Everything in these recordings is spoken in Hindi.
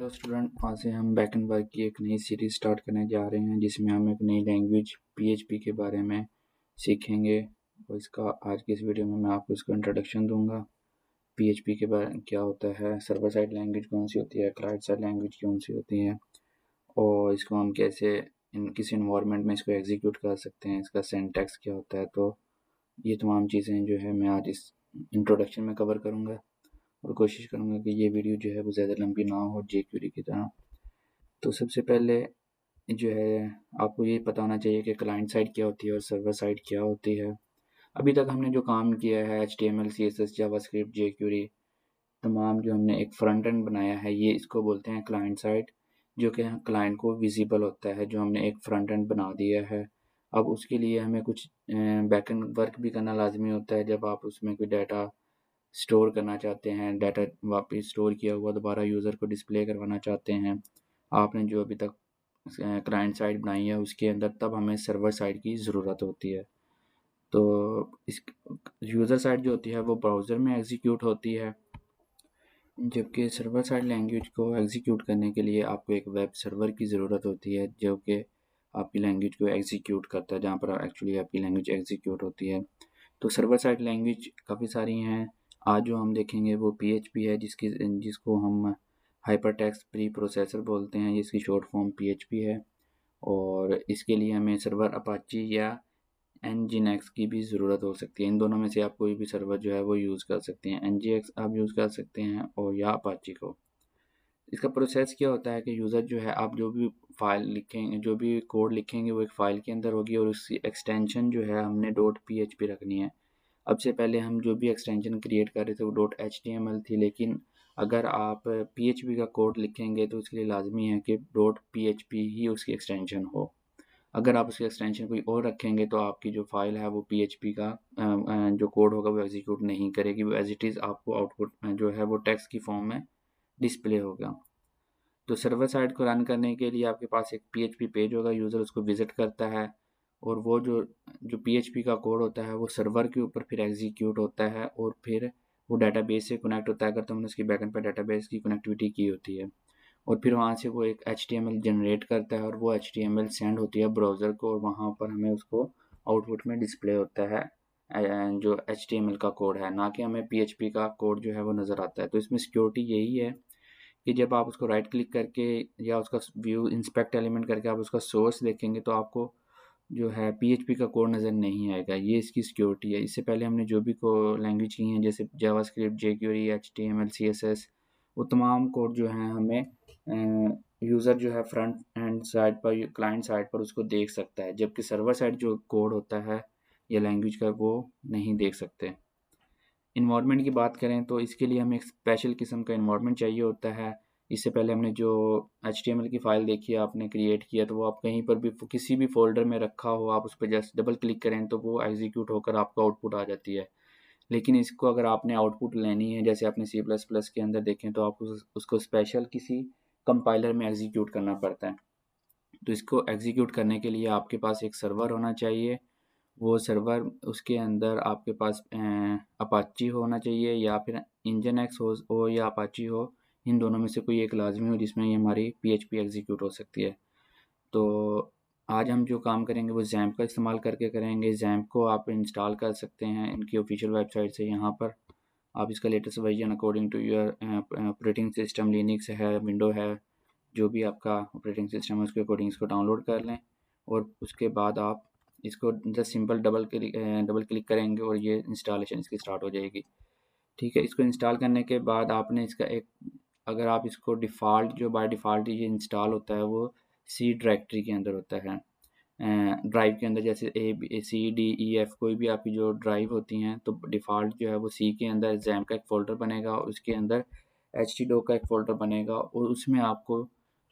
हेलो स्टूडेंट, आज से हम बैक एंड वर्क की एक नई सीरीज़ स्टार्ट करने जा रहे हैं जिसमें हम एक नई लैंग्वेज PHP के बारे में सीखेंगे। और इसका आज की इस वीडियो में मैं आपको इसका इंट्रोडक्शन दूंगा। PHP के बारे में क्या होता है, सर्वर साइड लैंग्वेज कौन सी होती है, क्लाइंट साइड लैंग्वेज कौन सी होती है, और इसको हम कैसे किसी इन्वायरमेंट में इसको एग्जीक्यूट कर सकते हैं, इसका सिंटैक्स क्या होता है। तो ये तमाम चीज़ें जो है मैं आज इस इंट्रोडक्शन में कवर करूँगा और कोशिश करूँगा कि ये वीडियो जो है वो ज़्यादा लंबी ना हो jQuery की तरह। तो सबसे पहले जो है आपको ये पता होना चाहिए कि क्लाइंट साइड क्या होती है और सर्वर साइड क्या होती है। अभी तक हमने जो काम किया है HTML, CSS, जावास्क्रिप्ट, jQuery, तमाम जो हमने एक फ्रंट एंड बनाया है, ये इसको बोलते हैं क्लाइंट साइड, जो कि क्लाइंट को विजिबल होता है, जो हमने एक फ्रंट एंड बना दिया है। अब उसके लिए हमें कुछ बैक एंड वर्क भी करना लाजमी होता है। जब आप उसमें कोई डाटा स्टोर करना चाहते हैं, डाटा वापस स्टोर किया हुआ दोबारा यूज़र को डिस्प्ले करवाना चाहते हैं, आपने जो अभी तक क्लाइंट साइड बनाई है उसके अंदर, तब हमें सर्वर साइड की ज़रूरत होती है। तो इस यूज़र साइड जो होती है वो ब्राउज़र में एग्जीक्यूट होती है, जबकि सर्वर साइड लैंग्वेज को एग्जीक्यूट करने के लिए आपको एक वेब सर्वर की ज़रूरत होती है जो कि आपकी लैंग्वेज को एग्जीक्यूट करता है, जहाँ पर एक्चुअली आपकी लैंग्वेज एग्जीक्यूट होती है। तो सर्वर साइड लैंग्वेज काफ़ी सारी हैं। आज जो हम देखेंगे वो PHP है, जिसको हम हाइपर टेक्स्ट प्री प्रोसेसर बोलते हैं, जिसकी शॉर्ट फॉर्म PHP है। और इसके लिए हमें सर्वर अपाची या nginx की भी ज़रूरत हो सकती है। इन दोनों में से आप कोई भी सर्वर जो है वो यूज़ कर सकते हैं। nginx आप यूज़ कर सकते हैं और या अपाची को। इसका प्रोसेस क्या होता है कि यूज़र जो है, आप जो भी फाइल लिखेंगे, जो भी कोड लिखेंगे, वो एक फ़ाइल के अंदर होगी और उसकी एक्सटेंशन जो है हमने .php रखनी है। अब से पहले हम जो भी एक्सटेंशन क्रिएट कर रहे थे वो .html थी, लेकिन अगर आप PHP का कोड लिखेंगे तो उसके लिए लाजमी है कि .php ही उसकी एक्सटेंशन हो। अगर आप उसकी एक्सटेंशन कोई और रखेंगे तो आपकी जो फाइल है वो PHP का जो कोड होगा वो एग्जीक्यूट नहीं करेगी, वो एज इट इज़ आपको आउटपुट जो है वो टेक्स्ट की फॉर्म में डिस्प्ले होगा। तो सर्वर साइड को रन करने के लिए आपके पास एक PHP पेज होगा, यूज़र उसको विजिट करता है और वो जो जो PHP का कोड होता है वो सर्वर के ऊपर फिर एग्जीक्यूट होता है और फिर वो डाटाबेस से कनेक्ट होता है, अगर तुमने उसकी बैकएंड पर डाटाबेस की कनेक्टिविटी की होती है। और फिर वहाँ से वो एक HTML जनरेट करता है और वो HTML सेंड होती है ब्राउज़र को, और वहाँ पर हमें उसको आउटपुट में डिस्प्ले होता है जो HTML का कोड है, ना कि हमें PHP का कोड जो है वो नज़र आता है। तो इसमें सिक्योरिटी यही है कि जब आप उसको राइट क्लिक करके या उसका व्यू इंस्पेक्ट एलिमेंट करके आप उसका सोर्स देखेंगे तो आपको जो है PHP का कोड नज़र नहीं आएगा। ये इसकी सिक्योरिटी है। इससे पहले हमने जो भी को लैंग्वेज की हैं, जैसे जावास्क्रिप्ट, jQuery, HTML, CSS, वो तमाम कोड जो हैं हमें यूज़र जो है फ्रंट एंड साइड पर, क्लाइंट साइड पर उसको देख सकता है, जबकि सर्वर साइड जो कोड होता है या लैंग्वेज का वो नहीं देख सकते। इन्वायरमेंट की बात करें तो इसके लिए हमें एक स्पेशल किस्म का इन्वायरमेंट चाहिए होता है। इससे पहले हमने जो HTML की फ़ाइल देखी है, आपने क्रिएट किया, तो वो आप कहीं पर भी किसी भी फ़ोल्डर में रखा हो, आप उस पर जस्ट डबल क्लिक करें तो वो एग्जीक्यूट होकर आपको आउटपुट आ जाती है। लेकिन इसको अगर आपने आउटपुट लेनी है, जैसे आपने C++ के अंदर देखें, तो आपको उसको स्पेशल किसी कंपाइलर में एग्जीक्यूट करना पड़ता है। तो इसको एग्जीक्यूट करने के लिए आपके पास एक सर्वर होना चाहिए। वो सर्वर, उसके अंदर आपके पास अपाची होना चाहिए या फिर nginx हो या अपाची हो। इन दोनों में से कोई एक लाजमी हो जिसमें ये हमारी PHP एग्जीक्यूट हो सकती है। तो आज हम जो काम करेंगे वो XAMPP का इस्तेमाल करके करेंगे। XAMPP को आप इंस्टॉल कर सकते हैं इनकी ऑफिशियल वेबसाइट से। यहाँ पर आप इसका latest version according to your operating system, Linux है, विंडो है, जो भी आपका ऑपरेटिंग सिस्टम है उसके अकॉर्डिंग इसको डाउनलोड कर लें। और उसके बाद आप इसको जस्ट सिंपल डबल क्लिक करेंगे और ये इंस्टॉलेशन इसकी स्टार्ट हो जाएगी। ठीक है, इसको इंस्टॉल करने के बाद आपने इसका एक, अगर आप इसको डिफ़ॉल्ट, जो बाय डिफ़ॉल्ट ये इंस्टॉल होता है वो C डायरेक्टरी के अंदर होता है, ड्राइव के अंदर, जैसे A B C D E F कोई भी आपकी जो ड्राइव होती हैं, तो डिफ़ॉल्ट जो है वो C के अंदर XAMPP का एक फ़ोल्डर बनेगा और उसके अंदर htdoc का एक फ़ोल्डर बनेगा और उसमें आपको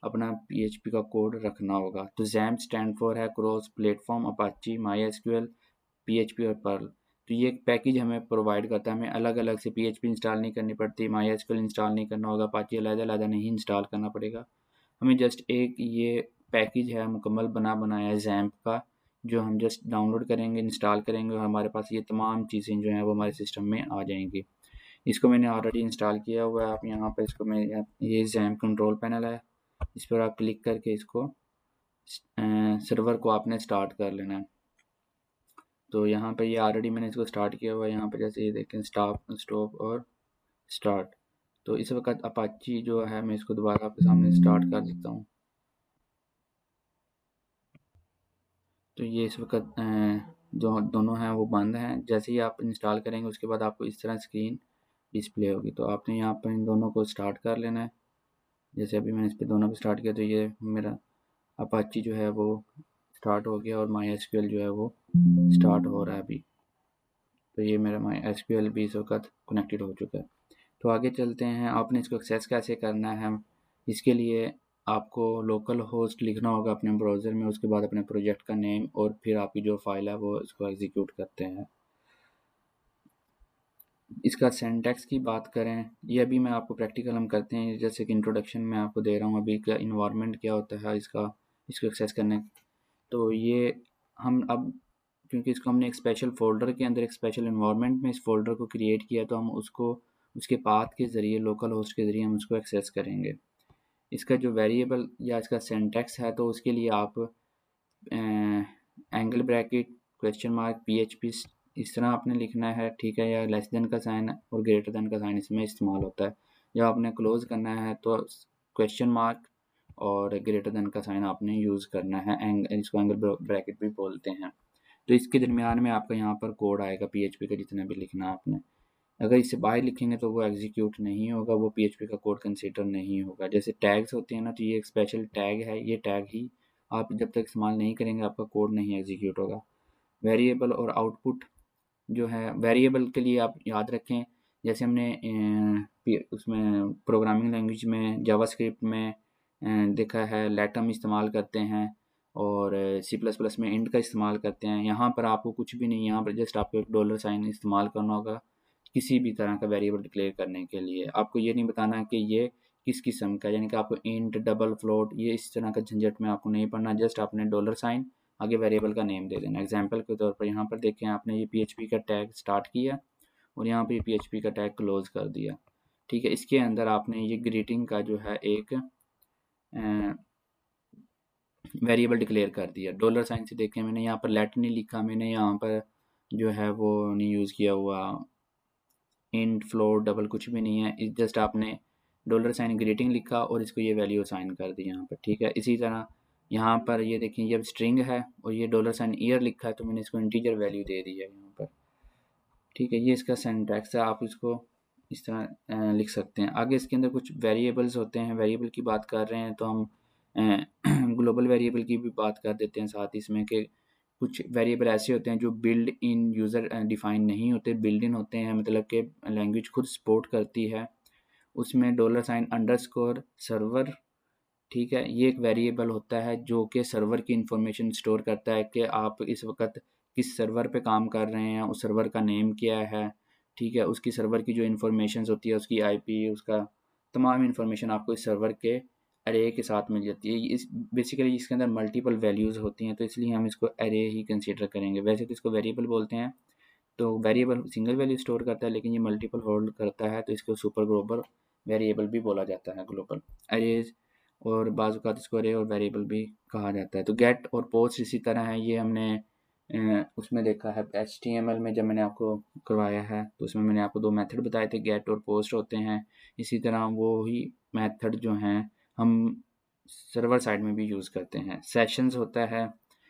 अपना PHP का कोड रखना होगा। तो XAMPP स्टैंड फॉर है cross platform Apache, MySQL, PHP और पर्ल। तो ये एक पैकेज हमें प्रोवाइड करता है, हमें अलग अलग से PHP इंस्टॉल नहीं करनी पड़ती, MySQL इंस्टॉल नहीं करना होगा, अपाची अलग-अलग नहीं इंस्टॉल करना पड़ेगा। हमें जस्ट एक ये पैकेज है मुकम्मल बना बनाया XAMPP का, जो हम जस्ट डाउनलोड करेंगे, इंस्टॉल करेंगे और हमारे पास ये तमाम चीज़ें जो हैं वो हमारे सिस्टम में आ जाएंगी। इसको मैंने ऑलरेडी इंस्टॉल किया हुआ है। आप यहाँ पर इसको मैं ये XAMPP कंट्रोल पैनल है, इस पर आप क्लिक करके इसको सर्वर को आपने स्टार्ट कर लेना है। तो यहाँ पे ये ऑलरेडी मैंने इसको स्टार्ट किया हुआ है। यहाँ पे जैसे ये देखें स्टॉप और स्टार्ट। तो इस वक्त अपाची जो है मैं इसको दोबारा आपके सामने स्टार्ट कर देता हूँ। तो ये इस वक्त जो दोनों हैं वो बंद हैं। जैसे ही आप इंस्टॉल करेंगे उसके बाद आपको इस तरह स्क्रीन डिस्प्ले होगी। तो आपने यहाँ पर इन दोनों को स्टार्ट कर लेना है। जैसे अभी मैंने इस पर दोनों को स्टार्ट किया तो ये मेरा अपाची जो है वो स्टार्ट हो गया और MySQL जो है वो स्टार्ट हो रहा है अभी। तो ये मेरा MySQL भी इस वक्त कनेक्टेड हो चुका है। तो आगे चलते हैं। आपने इसको एक्सेस कैसे करना है, इसके लिए आपको लोकल होस्ट लिखना होगा अपने ब्राउज़र में, उसके बाद अपने प्रोजेक्ट का नेम और फिर आपकी जो फाइल है वो इसको एग्जीक्यूट करते हैं। इसका सिंटैक्स की बात करें, ये अभी मैं आपको प्रैक्टिकल हम करते हैं, जैसे कि इंट्रोडक्शन में आपको दे रहा हूँ अभी का इन्वायरमेंट क्या होता है इसको एक्सेस करने। तो ये हम अब क्योंकि इसको हमने एक स्पेशल फ़ोल्डर के अंदर एक स्पेशल इन्वायरमेंट में इस फ़ोल्डर को क्रिएट किया, तो हम उसको उसके पाथ के ज़रिए लोकल होस्ट के ज़रिए हम उसको एक्सेस करेंगे। इसका जो वेरिएबल या इसका सिंटैक्स है तो उसके लिए आप angle bracket question mark PHP इस तरह आपने लिखना है, ठीक है, या लेस देन का साइन और ग्रेटर देन का साइन इसमें इस्तेमाल होता है। जब आपने क्लोज करना है तो क्वेश्चन मार्क और ग्रेटर देन का साइन आपने यूज़ करना है, इसको एंगल ब्रैकेट भी बोलते हैं। तो इसके दरमियान में आपका यहाँ पर कोड आएगा PHP का जितना भी लिखना है आपने। अगर इससे बाहर लिखेंगे तो वो एग्जीक्यूट नहीं होगा, वो PHP का कोड कंसीडर नहीं होगा। जैसे टैग्स होते हैं ना, तो ये एक स्पेशल टैग है, ये टैग ही आप जब तक इस्तेमाल नहीं करेंगे आपका कोड नहीं एग्जीक्यूट होगा। वेरिएबल और आउटपुट जो है, वेरिएबल के लिए आप याद रखें, जैसे हमने उसमें प्रोग्रामिंग लैंग्वेज में जावास्क्रिप्ट में देखा है लेट हम इस्तेमाल करते हैं और C++ में इंट का इस्तेमाल करते हैं। यहाँ पर आपको कुछ भी नहीं, यहाँ पर जस्ट आपको एक डॉलर साइन इस्तेमाल करना होगा किसी भी तरह का वेरिएबल डिक्लेयर करने के लिए। आपको ये नहीं बताना कि ये किस किस्म का, यानी कि आपको इंट डबल फ्लोट ये इस तरह का झंझट में आपको नहीं पढ़ना। जस्ट आपने डॉलर साइन आगे वेरिएबल का नेम दे देना। एग्जांपल के तौर पर यहाँ पर देखें, आपने ये PHP का टैग स्टार्ट किया और यहाँ पे PHP का टैग क्लोज कर दिया, ठीक है। इसके अंदर आपने ये ग्रीटिंग का जो है एक वेरिएबल डिक्लेयर कर दिया। डॉलर साइन से देखें, मैंने यहाँ पर लेट नहीं लिखा, मैंने यहाँ पर जो है वो नहीं यूज़ किया हुआ इंट फ्लोट डबल, कुछ भी नहीं है। जस्ट आपने डॉलर साइन ग्रीटिंग लिखा और इसको ये वैल्यू असाइन कर दी यहाँ पर, ठीक है। इसी तरह यहाँ पर ये देखें, ये स्ट्रिंग है और ये डॉलर साइन ईयर लिखा है, तो मैंने इसको इंटीजर वैल्यू दे दी है यहाँ पर, ठीक है। ये इसका सिंटैक्स है, आप इसको इस तरह लिख सकते हैं। आगे इसके अंदर कुछ वेरिएबल्स होते हैं, वेरिएबल की बात कर रहे हैं तो हम ग्लोबल वेरिएबल की भी बात कर देते हैं साथ इसमें, कि कुछ वेरिएबल ऐसे होते हैं जो बिल्ड इन यूज़र डिफाइन नहीं होते, बिल्ड इन होते हैं, मतलब कि लैंग्वेज खुद सपोर्ट करती है। उसमें डॉलर साइन अंडरस्कोर सर्वर, ठीक है, ये एक वेरिएबल होता है जो कि सर्वर की इंफॉर्मेशन स्टोर करता है कि आप इस वक्त किस सर्वर पे काम कर रहे हैं, उस सर्वर का नेम क्या है, ठीक है। उसकी सर्वर की जो इन्फॉर्मेशन होती है, उसकी IP, उसका तमाम इन्फॉर्मेशन आपको इस सर्वर के अरे के साथ मिल जाती है। इस बेसिकली इसके अंदर मल्टीपल वैल्यूज़ होती हैं, तो इसलिए हम इसको अरे ही कंसीडर करेंगे। वैसे तो इसको वेरिएबल बोलते हैं, तो वेरिएबल सिंगल वैल्यू स्टोर करता है, लेकिन ये मल्टीपल होल्ड करता है, तो इसको सुपर ग्लोबल वेरिएबल भी बोला जाता है, ग्लोबल अरेज, और बाज़ औक़ात इसको अरे और वेरिएबल भी कहा जाता है। तो गेट और पोस्ट इसी तरह है, ये हमने उसमें देखा है HTML में, जब मैंने आपको करवाया है तो उसमें मैंने आपको दो मेथड बताए थे, गेट और पोस्ट होते हैं। इसी तरह वो ही मेथड जो हैं हम सर्वर साइड में भी यूज़ करते हैं। सेशंस होता है,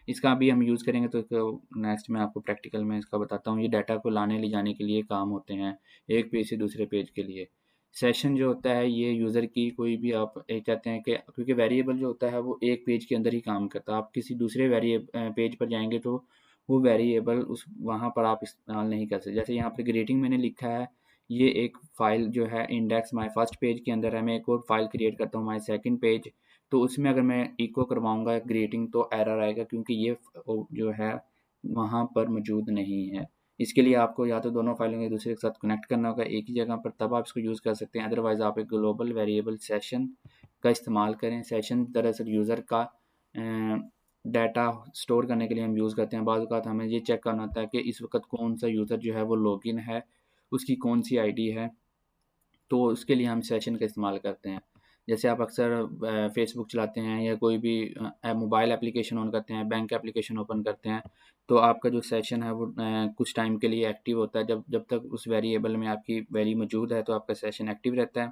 इसका भी हम यूज़ करेंगे, तो नेक्स्ट में आपको प्रैक्टिकल में इसका बताता हूँ। ये डाटा को लाने ले जाने के लिए काम होते हैं, एक पेज से दूसरे पेज के लिए। सेशन जो होता है ये यूज़र की कोई भी आप एक कहते हैं कि, क्योंकि वेरिएबल जो होता है वो एक पेज के अंदर ही काम करता है, आप किसी दूसरे पेज पर जाएंगे तो वो वेरिएबल उस वहाँ पर आप इस्तेमाल नहीं कर सकते। जैसे यहाँ पर ग्रीटिंग मैंने लिखा है, ये एक फ़ाइल जो है इंडेक्स माई फर्स्ट पेज के अंदर है, मैं एक और फाइल क्रिएट करता हूँ माई सेकंड पेज, तो उसमें अगर मैं इको करवाऊँगा ग्रीटिंग तो एरर आएगा, क्योंकि ये जो है वहाँ पर मौजूद नहीं है। इसके लिए आपको या तो दोनों फाइलों को एक दूसरे के साथ कनेक्ट करना होगा एक ही जगह पर, तब आप इसको यूज़ कर सकते हैं। अदरवाइज़ आप एक ग्लोबल वेरिएबल सेशन का इस्तेमाल करें। सेशन दरअसल यूज़र का डाटा स्टोर करने के लिए हम यूज़ करते हैं। बाज़ औक़ात हमें ये चेक करना होता है कि इस वक्त कौन सा यूज़र जो है वो लॉगिन है, उसकी कौन सी ID है, तो उसके लिए हम सेशन का इस्तेमाल करते हैं। जैसे आप अक्सर फेसबुक चलाते हैं या कोई भी मोबाइल एप्लीकेशन ऑन करते हैं, बैंक एप्लीकेशन ओपन करते हैं, तो आपका जो सेशन है वो कुछ टाइम के लिए एक्टिव होता है। जब जब तक उस वेरिएबल में आपकी वैल्यू मौजूद है तो आपका सेशन एक्टिव रहता है।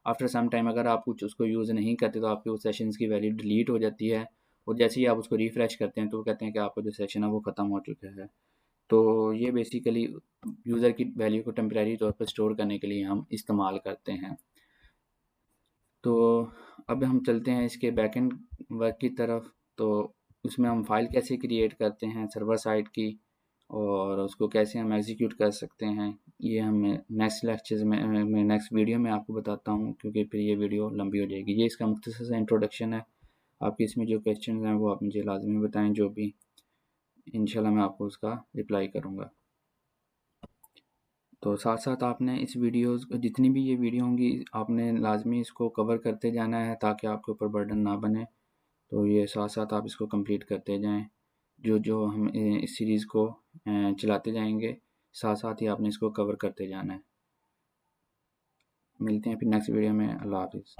आफ्टर सम टाइम अगर आप कुछ उसको यूज़ नहीं करते तो आपके वो सेशंस की वैल्यू डिलीट हो जाती है, और जैसे ही आप उसको रिफ्रेश करते हैं तो वो कहते हैं कि आपका जो सेशन है वो ख़त्म हो चुका है। तो ये बेसिकली यूज़र की वैल्यू को टेम्परेरी तौर पर स्टोर करने के लिए हम इस्तेमाल करते हैं। तो अब हम चलते हैं इसके बैकएंड वर्क की तरफ। तो उसमें हम फ़ाइल कैसे क्रिएट करते हैं सर्वर साइड की, और उसको कैसे हम एग्जीक्यूट कर सकते हैं, ये हम नेक्स्ट लेक्चर में नेक्स्ट वीडियो में आपको बताता हूँ, क्योंकि फिर ये वीडियो लंबी हो जाएगी। ये इसका मुख्तसर सा इंट्रोडक्शन है। आपके इसमें जो क्वेश्चन हैं वो आप मुझे लाजमी बताएं, जो भी इंशाल्लाह मैं आपको उसका रिप्लाई करूँगा। तो साथ साथ आपने इस वीडियोस जितनी भी ये वीडियो होंगी आपने लाजमी इसको कवर करते जाना है ताकि आपके ऊपर बर्डन ना बने। तो ये साथ साथ आप इसको कंप्लीट करते जाएं। जो जो हम इस सीरीज़ को चलाते जाएंगे, साथ साथ ही आपने इसको कवर करते जाना है। मिलते हैं फिर नेक्स्ट वीडियो में। अल्लाह हाफिज़।